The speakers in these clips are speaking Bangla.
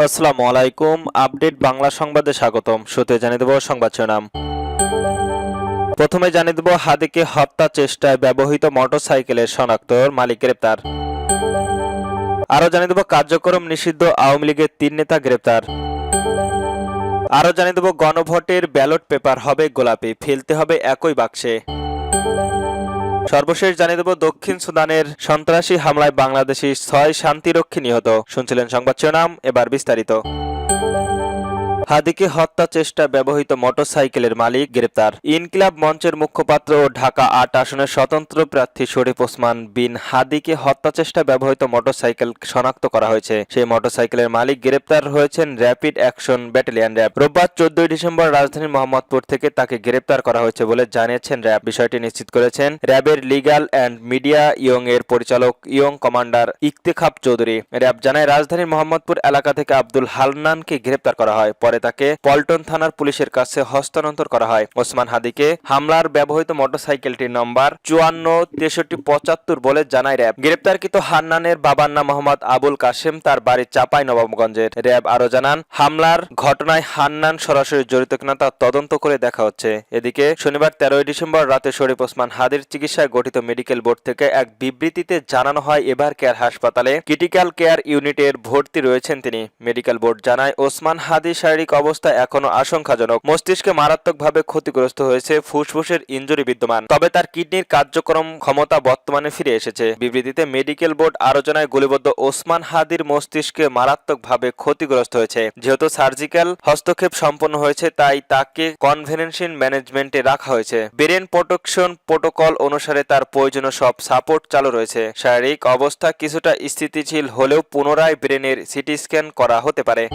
আসসালামু আলাইকুম। আপডেট বাংলা সংবাদে স্বাগতম। শুরুতে জানিয়ে দেব সংবাদ শিরোনাম। প্রথমে জানিয়ে দেব হাদিকে হত্যা চেষ্টায় ব্যবহৃত মোটরসাইকেলের শনাক্ত, মালিক গ্রেপ্তার। আরও জানিয়ে দেব কার্যক্রম নিষিদ্ধ আওয়ামী লীগের ৩ নেতা গ্রেপ্তার। আরও জানিয়ে দেব গণভোটের ব্যালট পেপার হবে গোলাপি, ফেলতে হবে একই বাক্সে। সর্বশেষ জানিয়ে দেব দক্ষিণ সুদানের সন্ত্রাসী হামলায় বাংলাদেশি ৬ শান্তিরক্ষী নিহত। শুনছিলেন সংবাদ শিরোনাম, এবার বিস্তারিত। হাদিকে হত্যা চেষ্টা ব্যবহৃত মোটরসাইকেলের মালিক গ্রেপ্তার। ইনকিলাব মঞ্চের মুখপাত্র ও ঢাকা ৮ আসনের স্বতন্ত্র প্রার্থী শরীফ ওসমান বিন হাদিকে হত্যা চেষ্টা ব্যবহৃত মোটরসাইকেল শনাক্ত করা হয়েছে। সেই মোটরসাইকেলের মালিক গ্রেপ্তার হয়েছেন র্যাপিড অ্যাকশন ব্যাটালিয়ন র্যাব। রোববার ১৪ ডিসেম্বর রাজধানীর মোহাম্মদপুর থেকে তাকে গ্রেপ্তার করা হয়েছে বলে জানিয়েছেন র্যাব। বিষয়টি নিশ্চিত করেছেন র্যাবের লিগ্যাল অ্যান্ড মিডিয়া ইয়ং এর পরিচালক young commander Iftekhar Chowdhury. RAB জানায় রাজধানীর মোহাম্মদপুর এলাকা থেকে আব্দুল হান্নানকে গ্রেপ্তার করা হয়। পরে তাকে পল্টন থানার পুলিশের কাছে হস্তান্তর করা হয়। ওসমান হাদিকে হামলার ব্যবহৃত মোটরসাইকেলটির নম্বর ৫৪-৬৩-৭৫ বলে জানায় র্যাব। গ্রেপ্তারকৃত হান্নানের বাবার নাম মোহাম্মদ আবুল কাশেম, তার বাড়ি চাঁপাইনবাবগঞ্জের। র্যাব আরো জানান হামলার ঘটনায় হান্নান সরাসরি জড়িত কিনা তা তদন্ত করে দেখা হচ্ছে। এদিকে শনিবার ১৩ ডিসেম্বর রাতে শরীফ ওসমান হাদির চিকিৎসায় গঠিত মেডিকেল বোর্ড থেকে এক বিবৃতিতে জানানো হয় এভার কেয়ার হাসপাতালে ক্রিটিক্যাল কেয়ার ইউনিটের ভর্তি রয়েছেন তিনি। মেডিকেল বোর্ড জানায় ওসমান হাদির শারীরিক অবস্থা এখনো আশঙ্কাজনক। মস্তিষ্কে মারাত্মকভাবে ক্ষতিগ্রস্ত হয়েছে, ফুসফুসের ইনজুরি বিদ্যমান, তবে তার কিডনির কার্যক্রম ক্ষমতা বর্তমানে ফিরে এসেছে। বিবৃতিতে মেডিকেল বোর্ড আরো জানায় গুলিবদ্ধ ওসমান হাদির মস্তিষ্কে মারাত্মকভাবে ক্ষতিগ্রস্ত হয়েছে। যেহেতু সার্জিক্যাল হস্তক্ষেপ সম্পন্ন হয়েছে তাই তাকে কনভেনশন ম্যানেজমেন্টে রাখা হয়েছে। ব্রেন প্রোটেকশন প্রোটোকল অনুসারে তার প্রয়োজনীয় সব সাপোর্ট চালু রয়েছে। শারীরিক অবস্থা কিছুটা স্থিতিশীল হলেও পুনরায় ব্রেনের সিটি স্ক্যান করা হতে পারে।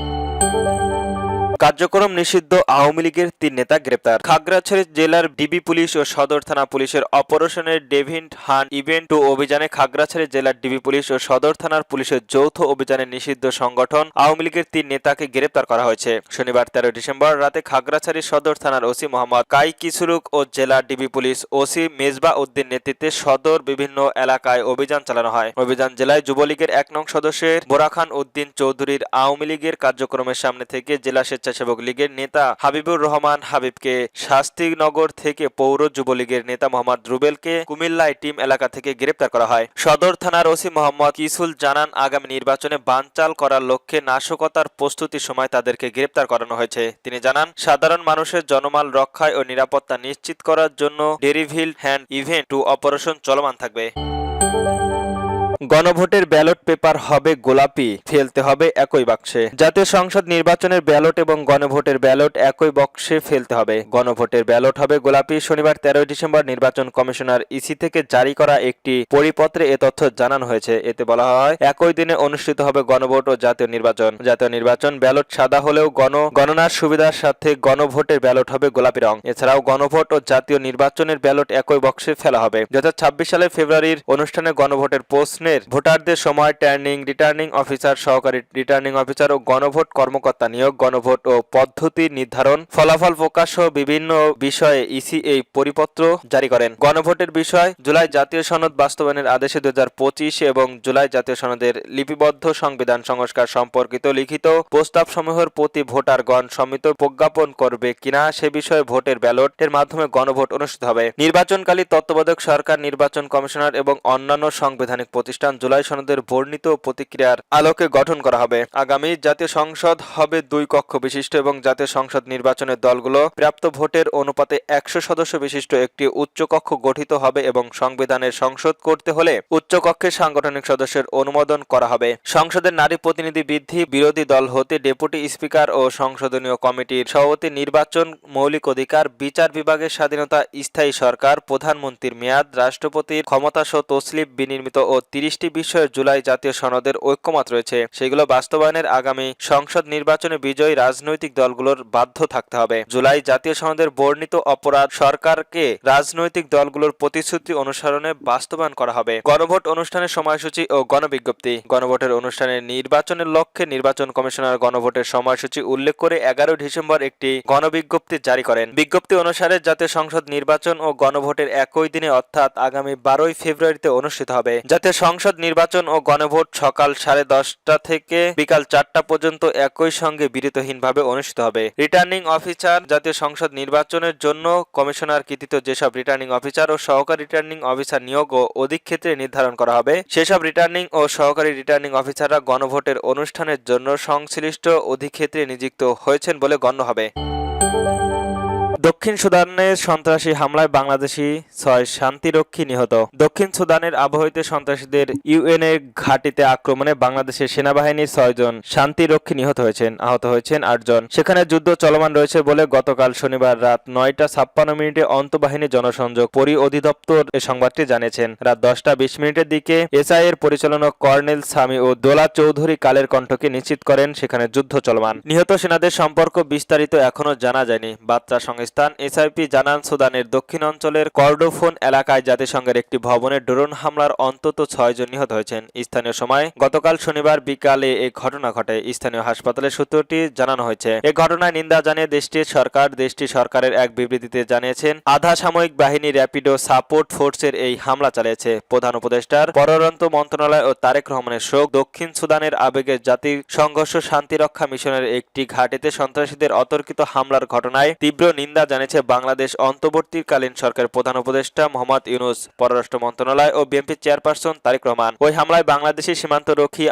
কার্যক্রম নিষিদ্ধ আওয়ামী লীগের ৩ নেতা গ্রেপ্তার। খাগড়াছড়ি জেলার ডিবি পুলিশ ও সদর থানা পুলিশের অপারেশনের ডেভিড হান্ট ইভেন্ট 2 অভিযানে খাগড়াছড়ি জেলার ডিবি পুলিশ ও সদর থানার পুলিশের যৌথ অভিযানে নিষিদ্ধ সংগঠন আওয়ামী লীগের ৩ নেতাকে গ্রেপ্তার করা হয়েছে। শনিবার ১৩ ডিসেম্বর রাতে খাগড়াছড়ি সদর থানার ওসি মোহাম্মদ কাই কিসুরুক ও জেলা DB police OC Mezba Uddin নেতৃত্বে সদর বিভিন্ন এলাকায় অভিযান চালানো হয়। অভিযান জেলায় যুবলীগের ১ নং সদস্যের বোরাখান উদ্দিন চৌধুরীর আওয়ামী লীগের কার্যক্রমের সামনে থেকে জেলা স্বেচ্ছাসেবক লীগের নেতা হাবিবুর রহমান হাবিবকে শাস্তিনগর থেকে পৌর যুবলীগের নেতা মোহাম্মদ রুবেলকে কুমিল্লায় টিম এলাকা থেকে গ্রেপ্তার করা হয়। সদর থানার ওসি মোহাম্মদ কিসুল জানান আগামী নির্বাচনে বানচাল করার লক্ষ্যে নাশকতার প্রস্তুতির সময় তাদেরকে গ্রেপ্তার করানো হয়েছে। তিনি জানান সাধারণ মানুষের জনমাল রক্ষায় ও নিরাপত্তা নিশ্চিত করার জন্য ডেরিভিল হ্যান্ড ইভেন্ট 2 অপারেশন চলমান থাকবে। গণভোটের ব্যালট পেপার হবে গোলাপি, ফেলতে হবে একই বাক্সে। জাতীয় সংসদ নির্বাচনের ব্যালট এবং গণভোটের ব্যালট একই বক্সে ফেলতে হবে। গণভোটের ব্যালট হবে গোলাপি। শনিবার ১৩ ডিসেম্বর নির্বাচন কমিশনার ইসি থেকে জারি করা একটি পরিপত্রে এ তথ্য জানানো হয়েছে। এতে বলা হয় একই দিনে অনুষ্ঠিত হবে গণভোট ও জাতীয় নির্বাচন। জাতীয় নির্বাচন ব্যালট সাদা হলেও গণনার সুবিধার সাথে গণভোটের ব্যালট হবে গোলাপি রং। এছাড়াও গণভোট ও জাতীয় নির্বাচনের ব্যালট একই বক্সে ফেলা হবে। ২০২৬ সালের ফেব্রুয়ারির অনুষ্ঠানে গণভোটের প্রশ্নে ভোটারদের সময় রিটার্নিং অফিসার, সহকারী রিটার্নিং অফিসার ও গণভোট কর্মকর্তা নিয়োগ, গণভোট ও পদ্ধতি নির্ধারণ, ফলাফল প্রকাশ সহ বিভিন্ন বিষয়ে ইসি এই পরিপত্র জারি করেন। গণভোটের বিষয় জুলাই জাতীয় সনদ বাস্তবায়নের আদেশে ২০২৫ এবং জুলাই জাতীয় সনদের লিপিবদ্ধ সংবিধান সংস্কার সম্পর্কিত লিখিত প্রস্তাবসমূহের প্রতি ভোটারগণ সম্মিত প্রজ্ঞাপন করবে কিনা সে বিষয়ে ভোটের ব্যালটের মাধ্যমে গণভোট অনুষ্ঠিত হবে। নির্বাচনকালী তত্ত্বাবধায়ক সরকার, নির্বাচন কমিশনার এবং অন্যান্য সাংবিধানিক প্রতিষ্ঠান জুলাই সনদের বর্ণিত প্রতিক্রিয়ার আলোকে গঠন করা হবে। আগামী জাতীয় সংসদ হবে 2 কক্ষ বিশিষ্ট এবং জাতীয় সংসদ নির্বাচনের দলগুলো প্রাপ্ত ভোটের অনুপাতে 100 সদস্য বিশিষ্ট একটি উচ্চ কক্ষ গঠিত হবে এবং সংবিধানের সংশোধন করতে হলে উচ্চ কক্ষের সাংগঠনিক সদস্যের অনুমোদন করা হবে। সংসদের নারী প্রতিনিধি বৃদ্ধি, বিরোধী দল হতে ডেপুটি স্পিকার ও সংশোধনীয় কমিটির সভাপতি নির্বাচন, মৌলিক অধিকার, বিচার বিভাগের স্বাধীনতা, স্থায়ী সরকার, প্রধানমন্ত্রীর মেয়াদ, রাষ্ট্রপতির ক্ষমতাসহ তসলিফ বিনির্মিত ও 30টি বিষয়ে জুলাই জাতীয় সনদের ঐক্যমত রয়েছে। সেগুলো বাস্তবায়নের আগামী সংসদ নির্বাচনে বিজয়ী রাজনৈতিক দলগুলোর বাধ্য থাকতে হবে। জুলাই জাতীয় সনদের বর্ণিত অপরাধ সরকারকে রাজনৈতিক দলগুলোর প্রতিশ্রুতি অনুসরণে বাস্তবায়ন করা হবে। গণভোট অনুষ্ঠানের সময়সূচি ও গণবিজ্ঞপ্তি। গণভোটের অনুষ্ঠানে নির্বাচনের লক্ষ্যে নির্বাচন কমিশনার গণভোটের সময়সূচি উল্লেখ করে 11 ডিসেম্বর একটি গণবিজ্ঞপ্তি জারি করেন। বিজ্ঞপ্তি অনুসারে জাতীয় সংসদ নির্বাচন ও গণভোটের একই দিনে অর্থাৎ আগামী 12 ফেব্রুয়ারিতে অনুষ্ঠিত হবে। জাতীয় সংসদ সংসদ নির্বাচন ও গণভোট সকাল 10:30 থেকে বিকাল 4টা পর্যন্ত একই সঙ্গে বিরতিহীনভাবে অনুষ্ঠিত হবে। রিটার্নিং অফিসার জাতীয় সংসদ নির্বাচনের জন্য কমিশনার কৃতিত যেসব রিটার্নিং অফিসার ও সহকারী রিটার্নিং অফিসার নিয়োগ ও অধিক ক্ষেত্রে নির্ধারণ করা হবে, সেসব রিটার্নিং ও সহকারী রিটার্নিং অফিসাররা গণভোটের অনুষ্ঠানের জন্য সংশ্লিষ্ট অধিক্ষেত্রে নিযুক্ত হয়েছেন বলে গণ্য হবে। দক্ষিণ সুদানের সন্ত্রাসী হামলায় বাংলাদেশি 6 শান্তিরক্ষী নিহত। দক্ষিণ সুদানের আবহাওয়াতে সন্ত্রাসীদের ইউএনএ ঘাঁটিতে আক্রমণে বাংলাদেশের সেনাবাহিনীর 6 জন শান্তিরক্ষী নিহত হয়েছেন, আহত হয়েছেন 8 জন। সেখানে যুদ্ধ চলমান রয়েছে বলে গতকাল শনিবার রাত 9:56 অন্তঃবাহিনী জনসংযোগ পরিঅধিদপ্তর এ সংবাদটি জানিয়েছেন। রাত 10:20 দিকে এসআই এর পরিচালক কর্নেল সামি ও দোলা চৌধুরী কালের কণ্ঠকে নিশ্চিত করেন সেখানে যুদ্ধ চলমান। নিহত সেনাদের সম্পর্ক বিস্তারিত এখনো জানা যায়নি। বার্তা সংস্থা এসআইপি জানান, সুদানের দক্ষিণ অঞ্চলের কর্ডোফোন এলাকায় জাতিসংঘের একটি ভবনে ড্রোন হামলার অন্তত 6 জন নিহত হয়েছেন। স্থানীয় সময় গতকাল শনিবার বিকালে এই ঘটনা ঘটে। স্থানীয় হাসপাতালের সূত্রটি জানানো হয়েছে। এই ঘটনায় নিন্দা জানিয়ে দেশটির সরকারের এক বিবৃতিতে জানিয়েছেন, আধা সামরিক বাহিনী র্যাপিডো সাপোর্ট ফোর্সের এই হামলা চালিয়েছে। প্রধান উপদেষ্টার পররাষ্ট্র মন্ত্রণালয় ও তারেক রহমানের শোক। দক্ষিণ সুদানের আবেগে জাতির সংঘর্ষ শান্তিরক্ষা মিশনের একটি ঘাঁটিতে সন্ত্রাসীদের অতর্কিত হামলার ঘটনায় তীব্র নিন্দা জানিয়েছে বাংলাদেশ অন্তর্বর্তীকালীন সরকারের প্রধান উপদেষ্টা মোহাম্মদ ইউনূস, পররাষ্ট্র মন্ত্রণালয় ও বিএনপি চেয়ারপারসন তারেক রহমান। ওই হামলায় বাংলাদেশি সীমান্তরক্ষী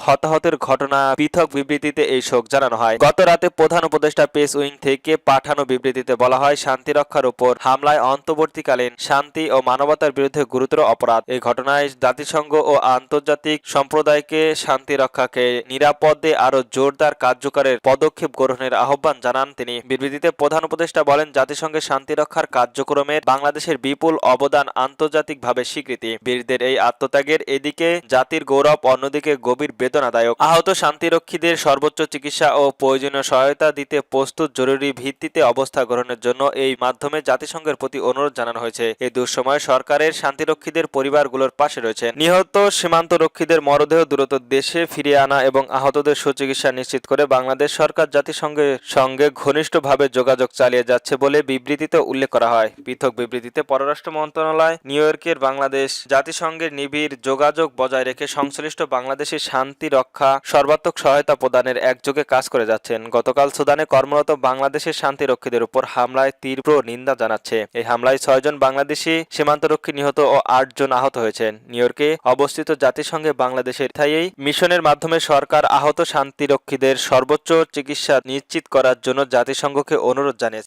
হতাহতের ঘটনা পৃথক বিবৃতিতে এই শোক জানানো হয়। গত রাতে প্রধান উপদেষ্টা প্রেস উইং থেকে পাঠানো বিবৃতিতে বলা হয়, শান্তিরক্ষার উপর হামলায় অন্তর্বর্তীকালীন শান্তি ও মানবতার বিরুদ্ধে গুরুতর অপরাধ। এই ঘটনায় জাতিসংঘ ও আন্তর্জাতিক সম্প্রদায়কে শান্তিরক্ষাকে নিরাপদে আরো জোরদার কার্যকরের পদক্ষেপ গ্রহণের আহ্বান জানান তিনি। বিবৃতিতে প্রধান উপদেষ্টা বলেন, জাতিসংঘের শান্তিরক্ষার কার্যক্রমের বাংলাদেশের বিপুল অবদান আন্তর্জাতিকভাবে স্বীকৃতি। বীরদের এই আত্মত্যাগের এদিকে জাতির গৌরব, অন্যদিকে গভীর বেদনাদায়ক। আহত শান্তিরক্ষীদের সর্বোচ্চ চিকিৎসা ও প্রয়োজনীয় সহায়তা দিতে প্রস্তুত, জরুরি ভিত্তিতে অবস্থা গ্রহণের জন্য এই মাধ্যমে জাতিসংঘের প্রতি অনুরোধ জানানো হয়েছে। এই দুঃসময়ে সরকারের শান্তিরক্ষীদের পরিবারগুলোর পাশে রয়েছেন। নিহত সীমান্তরক্ষীদের মরদেহ দ্রুত দেশে ফিরিয়ে আনা এবং আহতদের সুচিকিৎসা নিশ্চিত করে বাংলাদেশ সরকার জাতিসংঘের সঙ্গে ঘনিষ্ঠভাবে যোগাযোগ চালিয়ে যাচ্ছে বলে বিবৃতিতে উল্লেখ করা হয়। পৃথক বিবৃতিতে পররাষ্ট্র মন্ত্রণালয় নিউ ইয়র্কের বাংলাদেশ জাতিসংঘের নিবিড় যোগাযোগ বজায় রেখে সংশ্লিষ্ট বাংলাদেশের শান্তি রক্ষা সর্বাত্মক সহায়তা প্রদানের একযোগে কাজ করে যাচ্ছেন। গতকাল সুদানে কর্মরত বাংলাদেশের শান্তিরক্ষীদের উপর হামলায় তীব্র নিন্দা জানাচ্ছে। এই হামলায় 6 জন বাংলাদেশি সীমান্তরক্ষী নিহত ও 8 জন আহত হয়েছেন। নিউ ইয়র্কে অবস্থিত জাতিসংঘে বাংলাদেশের স্থায়ী মিশনের মাধ্যমে সরকার আহত শান্তিরক্ষীদের সর্বোচ্চ চিকিৎসা নিশ্চিত করার জন্য জাতিসংঘকে অনুরোধ জানিয়েছে।